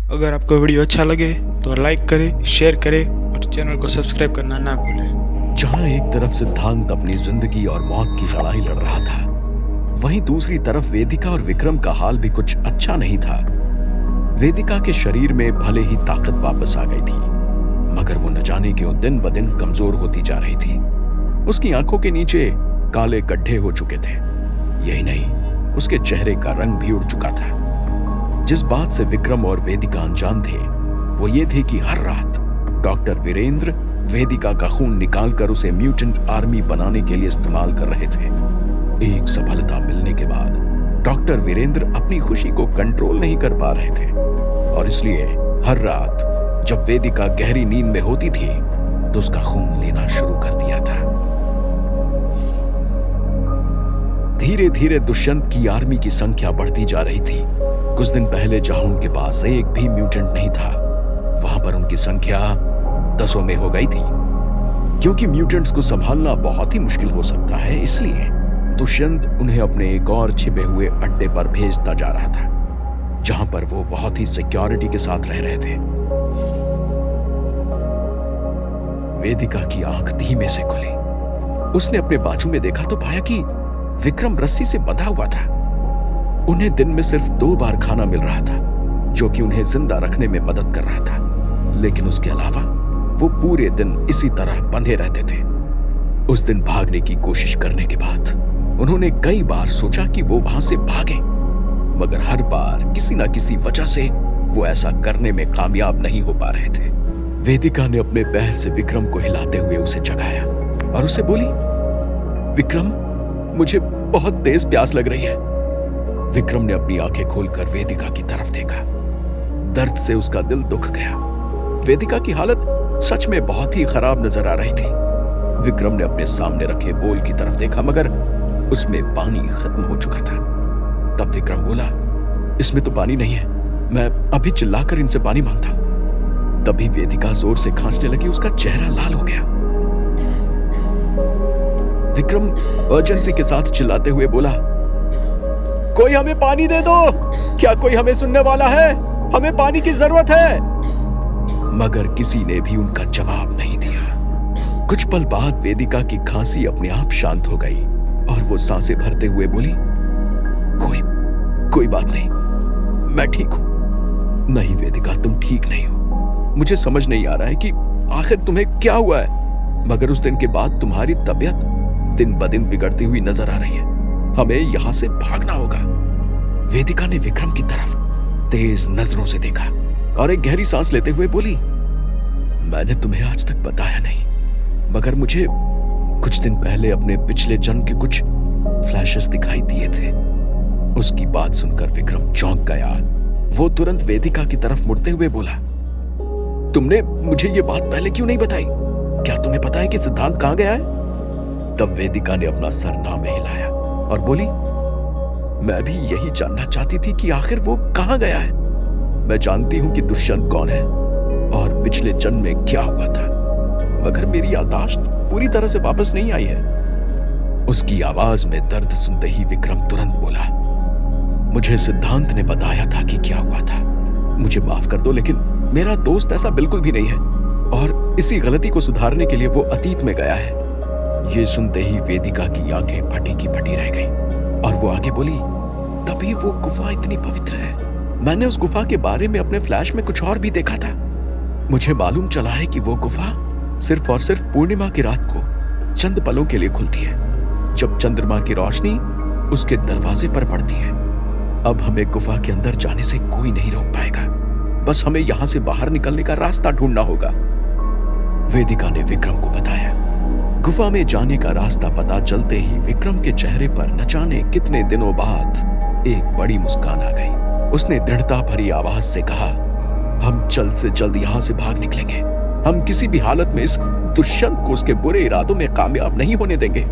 अगर आपको वीडियो अच्छा लगे तो लाइक करें, शेयर करें और चैनल को सब्सक्राइब करना ना भूलें। जहां एक तरफ सिद्धांत अपनी जिंदगी और मौत की लड़ाई लड़ रहा था, वहीं दूसरी तरफ वेदिका और विक्रम का हाल भी कुछ अच्छा नहीं था। वेदिका के शरीर में भले ही ताकत वापस आ गई थी, मगर वो न जाने क्यों दिन ब दिन कमजोर होती जा रही थी। उसकी आंखों के नीचे काले गड्ढे हो चुके थे। यही नहीं, उसके चेहरे का रंग भी उड़ चुका था। जिस बात से विक्रम और वेदिका अनजान थे, वो ये थे कि हर रात डॉक्टर वीरेंद्र वेदिका का खून निकालकर उसे म्यूटेंट आर्मी बनाने के लिए इस्तेमाल कर रहे थे। एक सफलता मिलने के बाद डॉक्टर वीरेंद्र अपनी खुशी को कंट्रोल नहीं कर पा रहे थे, और इसलिए हर रात जब वेदिका गहरी नींद में होती थी तो उसका खून लेना शुरू कर दिया था। धीरे धीरे दुष्यंत की आर्मी की संख्या बढ़ती जा रही थी। कुछ दिन पहले जहां उनके पास एक भी म्यूटेंट नहीं था, वहां पर उनकी संख्या दसों में हो गई थी। क्योंकि म्यूटेंट्स को संभालना बहुत ही मुश्किल हो सकता है, इसलिए दुष्यंत उन्हें अपने एक और छिपे हुए अड्डे पर भेजता जा रहा था, जहां पर वो बहुत ही सिक्योरिटी के साथ रह रहे थे। वेदिका की आंख धीमे से खुली। उसने अपने बाजू में देखा तो पाया कि विक्रम रस्सी से बंधा हुआ था। उन्हें दिन में सिर्फ 2 बार खाना मिल रहा था, जो कि उन्हें जिंदा रखने में मदद कर रहा था, लेकिन उसके अलावा वो पूरे दिन इसी तरह बंधे रहते थे। उस दिन भागने की कोशिश करने के बाद उन्होंने कई बार सोचा कि वो वहां से भागे, मगर हर बार किसी न किसी वजह से वो ऐसा करने में कामयाब नहीं हो पा रहे थे। वेदिका ने अपने पैर से विक्रम को हिलाते हुए उसे जगाया और उसे बोली, विक्रम, मुझे बहुत तेज प्यास लग रही है। विक्रम ने अपनी आंखें खोलकर वेदिका की तरफ देखा। दर्द से उसका दिल दुख गया। वेदिका की हालत सच में बहुत ही खराब नजर आ रही थी। विक्रम ने अपने सामने रखे बोल की तरफ देखा, मगर उसमें पानी खत्म हो चुका था। तब विक्रम बोला, इसमें तो पानी नहीं है, मैं अभी चिल्लाकर इनसे पानी मांगता हूं। तभी वेदिका जोर से खांसने लगी। उसका चेहरा लाल हो गया। विक्रम अर्जेंसी के साथ चिल्लाते हुए बोला, कोई हमें पानी दे दो, क्या कोई हमें सुनने वाला है? हमें पानी की जरूरत है। मगर किसी ने भी उनका जवाब नहीं दिया। कुछ पल बाद वेदिका की खांसी अपने आप शांत हो गई और वो सांसें भरते हुए बोली, कोई बात नहीं, मैं ठीक हूं। नहीं वेदिका, तुम ठीक नहीं हो। मुझे समझ नहीं आ रहा है कि आखिर तुम्हें क्या हुआ है, मगर उस दिन के बाद तुम्हारी तबीयत दिन ब दिन बिगड़ती हुई नजर आ रही है। हमें यहां से भागना होगा। वेदिका ने विक्रम की तरफ तेज नजरों से देखा और एक गहरी सांस लेते हुए बोली, मैंने तुम्हें आज तक बताया नहीं, मगर मुझे कुछ दिन पहले अपने पिछले जन्म के कुछ फ्लैशेस दिखाई दिए थे। उसकी बात सुनकर विक्रम चौंक गया। वो तुरंत वेदिका की तरफ मुड़ते हुए बोला, तुमने मुझे ये बात पहले क्यों नहीं बताई? क्या तुम्हें पता है कि सिद्धांत कहां गया है? तब वेदिका ने अपना सर ना में हिलाया और बोली, मैं भी यही जानना चाहती थी कि आखिर वो कहां गया है। मैं जानती हूं कि दुष्यंत कौन है और पिछले जन्म में क्या हुआ था, मगर मेरी याददाश्त पूरी तरह से वापस नहीं आई है। उसकी आवाज में दर्द सुनते ही विक्रम तुरंत बोला, मुझे सिद्धांत ने बताया था कि क्या हुआ था। मुझे माफ कर दो, लेकिन मेरा दोस्त ऐसा बिल्कुल भी नहीं है और इसी गलती को सुधारने के लिए वो अतीत में गया है। ये सुनते ही वेदिका की आंखें फटी की फटी रह गईं और वो आगे बोली, तभी वो गुफा इतनी पवित्र है। मैंने उस गुफा के बारे में अपने फ्लैश में कुछ और भी देखा था। मुझे मालूम चला है कि वो गुफा सिर्फ और सिर्फ पूर्णिमा की रात को चंद पलों के लिए खुलती है, जब चंद्रमा की रोशनी उसके दरवाजे पर पड़ती है। अब हमें गुफा के अंदर जाने से कोई नहीं रोक पाएगा, बस हमें यहां से बाहर निकलने का रास्ता ढूंढना होगा। वेदिका ने विक्रम को बताया। गुफा में जाने का रास्ता पता चलते ही विक्रम के चेहरे पर न जाने कितने दिनों बाद एक बड़ी मुस्कान आ गई। उसने दृढ़ता भरी आवाज से कहा, हम जल्द से जल्द यहां से भाग निकलेंगे। हम किसी भी हालत में इस दुष्यंत को उसके बुरे इरादों में कामयाब नहीं होने देंगे।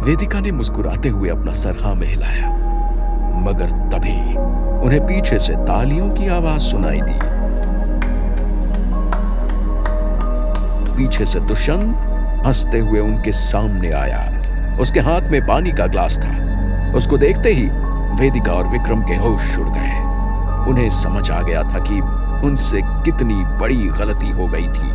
वेदिका ने मुस्कुराते हुए अपना सर हाँ में हिलाया, मगर तभी उन्हें पीछे से तालियों की आवाज सुनाई दी। पीछे से दुष्यंत हंसते हुए उनके सामने आया। उसके हाथ में पानी का ग्लास था। उसको देखते ही वेदिका और विक्रम के होश उड़ गए। उन्हें समझ आ गया था कि उनसे कितनी बड़ी गलती हो गई थी।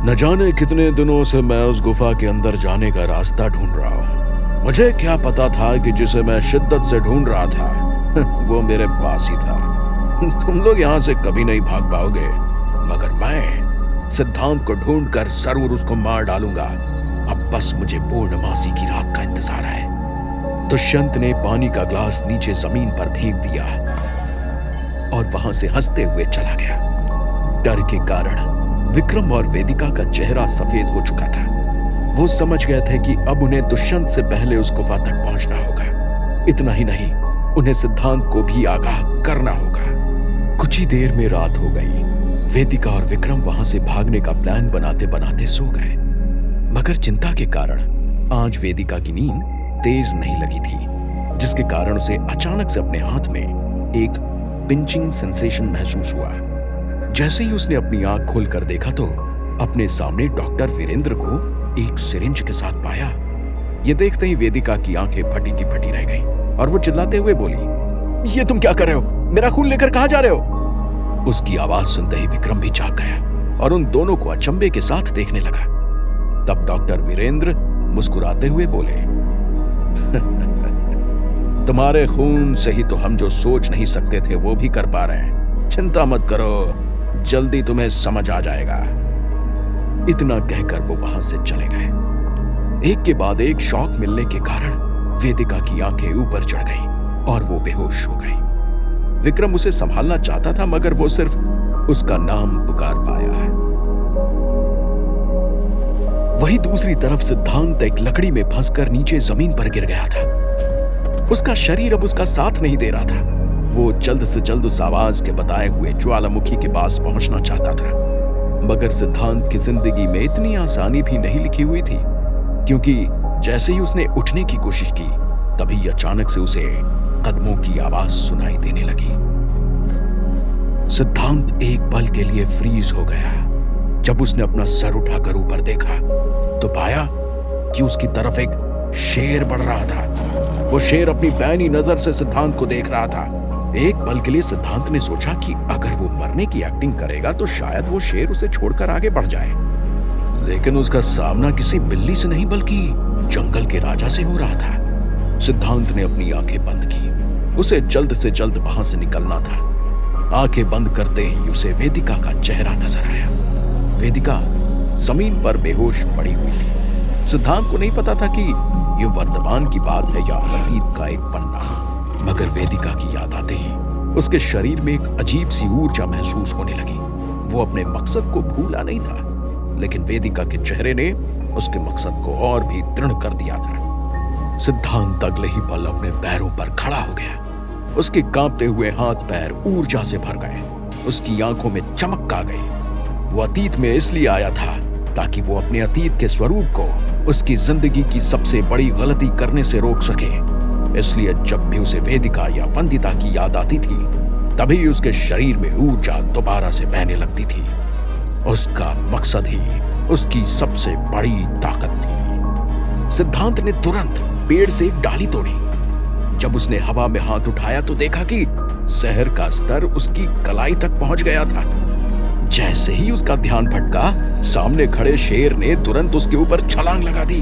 न जाने कितने दिनों से मैं उस गुफा के अंदर जाने का रास्ता ढूंढ रहा हूं। मुझे क्या पता था कि जिसे मैं शिद्दत से ढूंढ रहा था वो मेरे पास ही था। तुम लोग यहां से कभी नहीं भाग पाओगे, मगर मैं सिद्धांत को ढूंढकर जरूर उसको मार डालूंगा। अब बस मुझे पूर्णमासी की रात का इंतजार है। दुष्यंत ने पानी का ग्लास नीचे जमीन पर फेंक दिया और वहां से हंसते हुए चला गया। डर के कारण विक्रम और वेदिका का चेहरा सफेद हो चुका था। वो समझ गए थे कि अब उन्हें दुष्यंत से पहले उस गुफा तक पहुंचना होगा। इतना ही नहीं, उन्हें सिद्धांत को भी आगाह करना होगा। कुछ ही देर में रात हो गई। वेदिका और विक्रम वहां से भागने का प्लान बनाते बनाते सो गए, मगर चिंता के कारण आज वेदिका की नींद तेज नहीं लगी थी, जिसके कारण उसे अचानक से अपने हाथ में एक पिंचिंग सेंसेशन महसूस हुआ। जैसे ही उसने अपनी आंख खोलकर देखा तो अपने सामने डॉक्टर वीरेंद्र को एक सिरिंज के साथ पाया। ये देखते ही वेदिका की आंखें फटी की फटी रह गईं और वो चिल्लाते हुए बोली, ये तुम क्या कर रहे हो? मेरा खून लेकर कहां जा रहे हो? उसकी आवाज सुनते ही विक्रम भी जाग गया और उन दोनों को अचंभे के साथ देखने लगा। तब डॉक्टर वीरेंद्र मुस्कुराते हुए बोले, तुम्हारे खून से ही तो हम जो सोच नहीं सकते थे वो भी कर पा रहे हैं। चिंता मत करो, जल्दी तुम्हें समझ आ जाएगा। इतना कहकर वो वहां से चले गए। एक के बाद एक शॉक मिलने के कारण वेदिका की आंखें ऊपर चढ़ गईं और वो बेहोश हो गई। विक्रम उसे संभालना चाहता था, मगर वो सिर्फ उसका नाम पुकार पाया है। वही दूसरी तरफ सिद्धांत एक लकड़ी में फंसकर नीचे जमीन पर गिर गया था। उसका शरीर अब उसका साथ नहीं दे रहा था। वो जल्द से जल्द उस आवाज के बताए हुए ज्वालामुखी के पास पहुंचना चाहता था, मगर सिद्धांत की जिंदगी में इतनी आसानी भी नहीं लिखी हुई थी, क्योंकि जैसे ही उसने उठने की कोशिश की तभी अचानक से उसे कदमों की आवाज सुनाई देने लगी। सिद्धांत एक पल के लिए फ्रीज हो गया। जब उसने अपना सर उठाकर ऊपर देखा तो पाया कि उसकी तरफ एक शेर बढ़ रहा था। वो शेर अपनी पैनी नजर से सिद्धांत को देख रहा था। एक पल के लिए सिद्धांत ने सोचा कि अगर वो मरने की एक्टिंग करेगा तो शायद वो शेर उसे छोड़कर आगे बढ़ जाए, लेकिन उसका सामना किसी बिल्ली से नहीं बल्कि जंगल के राजा से हो रहा था। सिद्धांत ने अपनी आंखें बंद की। उसे जल्द से जल्द वहां से निकलना था। आंखें बंद करते ही उसे वेदिका का चेहरा नजर आया। वेदिका जमीन पर बेहोश पड़ी हुई थी। सिद्धांत को नहीं पता था कि ये वर्तमान की बात है या अतीत का एक पन्ना, मगर वेदिका की याद आते ही उसके शरीर में एक अजीब सी ऊर्जा महसूस होने लगी। वो अपने मकसद को भूला नहीं था, लेकिन वेदिका के चेहरे ने उसके मकसद को और भी दृढ़ कर दिया था। सिद्धांत अगले ही पल अपने पैरों पर खड़ा हो गया। उसके कांपते हुए हाथ पैर ऊर्जा से भर गए। उसकी आंखों में चमक आ गई। वो अतीत में इसलिए आया था ताकि वो अपने अतीत के स्वरूप को उसकी जिंदगी की सबसे बड़ी गलती करने से रोक सके। इसलिए जब भी उसे वेदिका या वंदिता की याद आती थी तभी उसके शरीर में ऊर्जा दोबारा से बहने लगती थी। उसका मकसद ही उसकी सबसे बड़ी ताकत थी। सिद्धांत ने तुरंत पेड़ से एक डाली तोड़ी। जब उसने हवा में हाथ उठाया तो देखा कि जहर का स्तर उसकी कलाई तक पहुंच गया था। जैसे ही उसका ध्यान भटका, सामने खड़े शेर ने तुरंत उसके ऊपर छलांग लगा दी।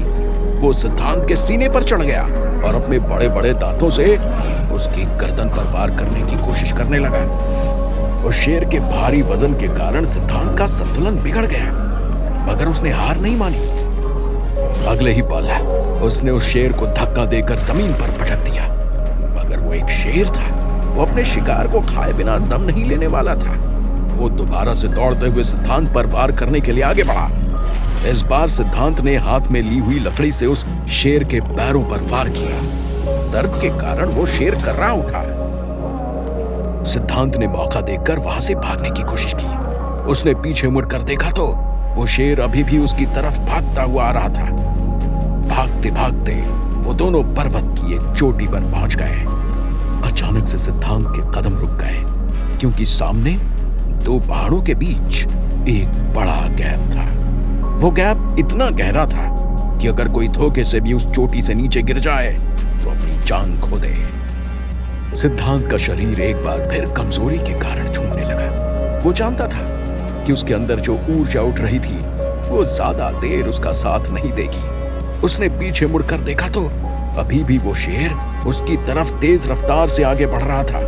वो सिद्धांत के सीने पर चढ़ गया और अपने बड़े बड़े दांतों से उसकी गर्दन पर वार करने की कोशिश करने लगा। उस शेर के भारी वजन के कारण सिद्धांत का संतुलन बिगड़ गया, मगर उसने हार नहीं मानी। अगले ही पल उसने उस शेर को धक्का देकर जमीन पर पटक दिया, मगर वो एक शेर था। वो अपने शिकार को खाए बिना दम नहीं लेने वाला था। वो दोबारा से दौड़ते हुए सिद्धांत पर वार करने के लिए आगे बढ़ा। इस बार सिद्धांत ने हाथ में ली हुई लकड़ी से उस शेर के पैरों पर वार किया। दर्द के कारण वो शेर कर्रा उठा। सिद्धांत ने मौका देखकर वहां से भागने की कोशिश की। उसने पीछे मुड़कर देखा तो वो शेर अभी भी उसकी तरफ भागता हुआ आ रहा था। भागते भागते वो दोनों पर्वत की एक चोटी पर पहुंच गए। अचानक से सिद्धांत के कदम रुक गए, क्योंकि सामने दो पहाड़ों के बीच एक बड़ा गैप था। वो गैप इतना गहरा था कि अगर कोई धोखे से भी उस चोटी से नीचे गिर जाए तो अपनी जान खो दे। सिद्धांत का शरीर एक बार फिर कमजोरी के कारण झूमने लगा। वो जानता था कि उसके अंदर जो ऊर्जा उठ रही थी वो ज्यादा देर उसका साथ नहीं देगी। उसने पीछे मुड़कर देखा तो अभी भी वो शेर उसकी तरफ तेज रफ्तार से आगे बढ़ रहा था।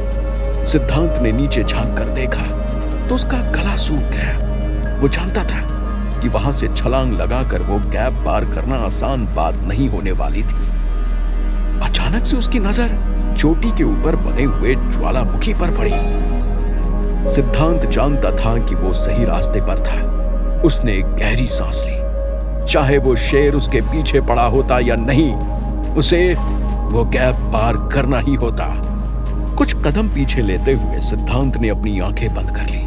सिद्धांत ने नीचे झांक कर देखा तो उसका गला सूख गया। वो जानता था कि वहां से छलांग लगाकर वो गैप पार करना आसान बात नहीं होने वाली थी। अचानक से उसकी नजर चोटी के ऊपर बने हुए ज्वालामुखी पर पड़ी। सिद्धांत जानता था कि वो सही रास्ते पर था। उसने एक गहरी सांस ली। चाहे वो शेर उसके पीछे पड़ा होता या नहीं, उसे वो गैप पार करना ही होता। कुछ कदम पीछे लेते हुए सिद्धांत ने अपनी आंखें बंद कर ली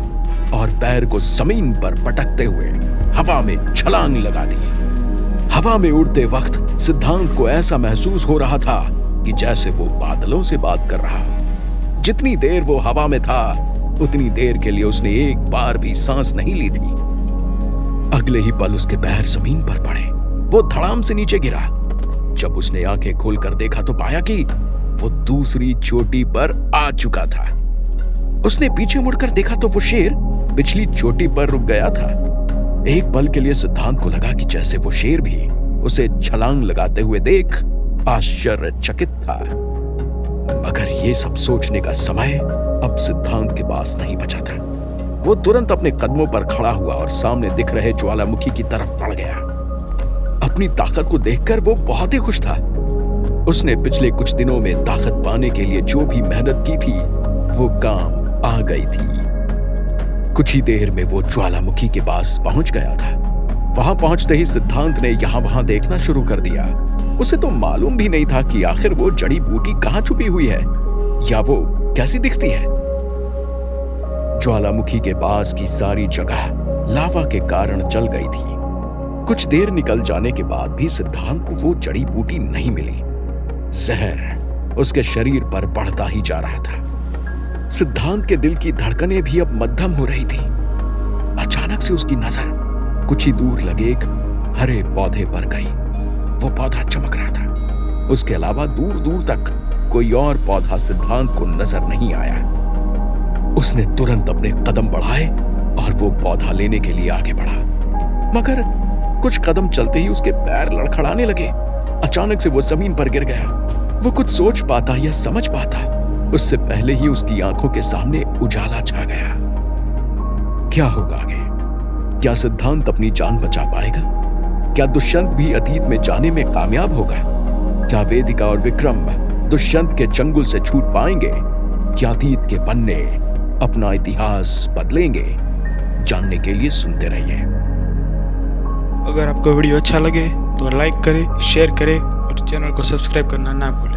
और पैर को जमीन पर पटकते हुए हवा में छलांग लगा दी। हवा में उड़ते वक्त सिद्धांत को ऐसा महसूस हो रहा था कि जैसे वो बादलों से बात कर रहा हो। जितनी देर वो हवा में था उतनी देर के लिए उसने एक बार भी सांस नहीं ली थी। अगले ही पल उसके पैर जमीन पर पड़े। वो धड़ाम से नीचे गिरा। जब उसने आंखें खोलकर देखा तो पाया कि वो दूसरी चोटी पर आ चुका था। उसने पीछे मुड़कर देखा तो वो शेर पिछली चोटी पर रुक गया था। एक पल के लिए सिद्धांत को लगा कि जैसे वो शेर भी उसे छलांग लगाते हुए देख आश्चर्यचकित था। मगर ये सब सोचने का समय अब सिद्धांत के पास नहीं बचा था। वो तुरंत अपने कदमों पर खड़ा हुआ और सामने दिख रहे ज्वालामुखी की तरफ बढ़ गया। अपनी ताकत को देखकर वो बहुत ही खुश था। उसने पिछले कुछ दिनों में ताकत पाने के लिए जो भी मेहनत की थी वो काम आ गई थी। कुछ ही देर में वो ज्वालामुखी के पास पहुंच गया था। वहां पहुंचते ही सिद्धांत ने यहां वहां देखना शुरू कर दिया। उसे तो मालूम भी नहीं था कि आखिर वो जड़ी बूटी कहां छुपी हुई है या वो कैसी दिखती है। ज्वालामुखी के पास की सारी जगह लावा के कारण जल गई थी। कुछ देर निकल जाने के बाद भी सिद्धांत को वो जड़ी बूटी नहीं मिली। जहर उसके शरीर पर बढ़ता ही जा रहा था। सिद्धांत के दिल की धड़कनें भी अब मध्यम हो रही थी। अचानक से उसकी नजर कुछ ही दूर लगे एक हरे पौधे पर गई। वो पौधा चमक रहा था। उसके अलावा दूर दूर तक कोई और पौधा सिद्धांत को नजर नहीं आया। उसने तुरंत अपने कदम बढ़ाए और वो पौधा लेने के लिए आगे बढ़ा। मगर कुछ कदम चलते ही उसके पैर लड़खड़ाने लगे। अचानक से वो जमीन पर गिर गया। वो कुछ सोच पाता या समझ पाता उससे पहले ही उसकी आंखों के सामने उजाला छा गया। क्या होगा आगे? क्या सिद्धांत अपनी जान बचा पाएगा? क्या दुष्यंत भी अतीत में जाने में कामयाब होगा? क्या वेदिका और विक्रम दुष्यंत के चंगुल से छूट पाएंगे? क्या अतीत के पन्ने अपना इतिहास बदलेंगे? जानने के लिए सुनते रहिए। अगर आपको वीडियो अच्छा लगे तो लाइक करें, शेयर करें और चैनल को सब्सक्राइब करना ना भूलें।